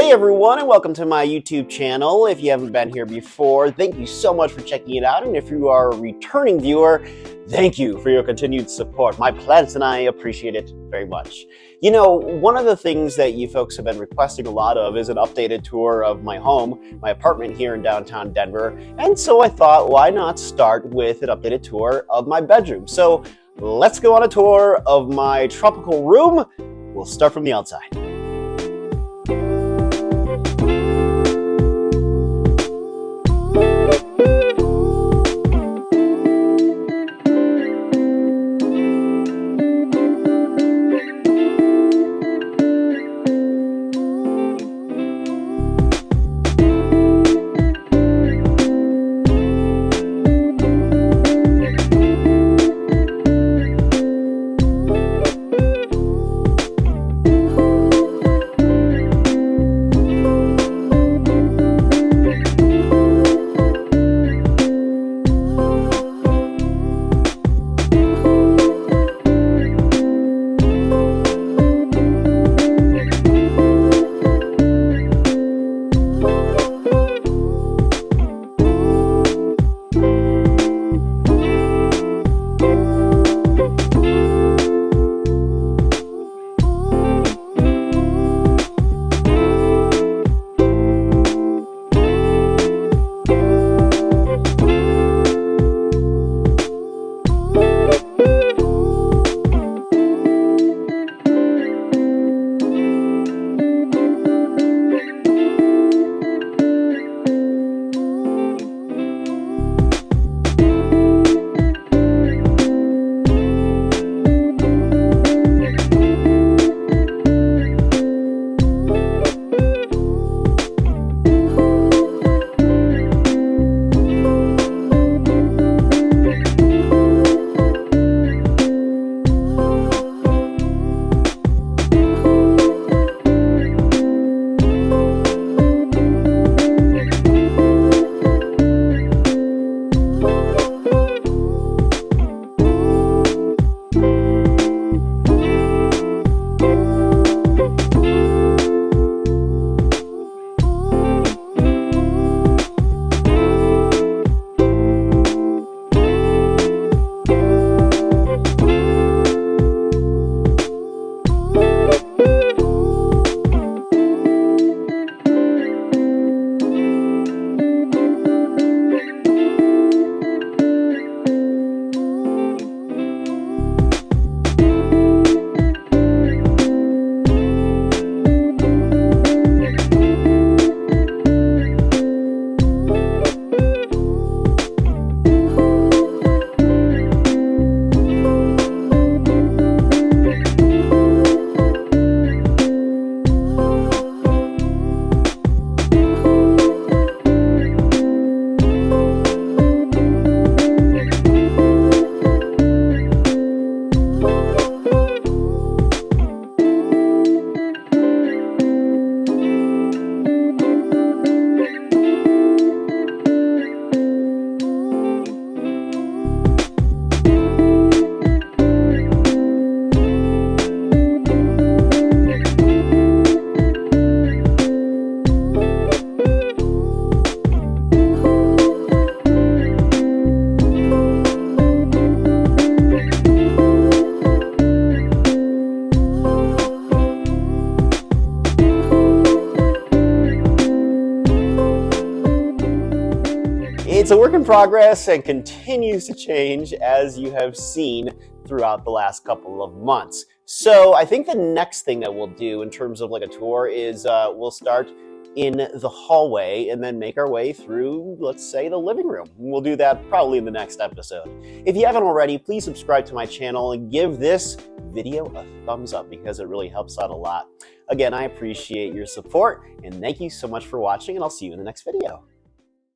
Hey everyone, and welcome to my YouTube channel. If you haven't been here before, thank you so much for checking it out. And if you are a returning viewer, thank you for your continued support. My plants and I appreciate it very much. You know, one of the things that you folks have been requesting a lot of is an updated tour of my home, my apartment here in downtown Denver. And so I thought, why not start with an updated tour of my bedroom? So let's go on a tour of my tropical room. We'll start from the outside. It's a work in progress and continues to change, as you have seen throughout the last couple of months. So I think the next thing that we'll do in terms of like a tour is we'll start in the hallway and then make our way through, let's say, the living room. We'll do that probably in the next episode. If you haven't already, please subscribe to my channel and give this video a thumbs up because it really helps out a lot. Again, I appreciate your support and thank you so much for watching, and I'll see you in the next video.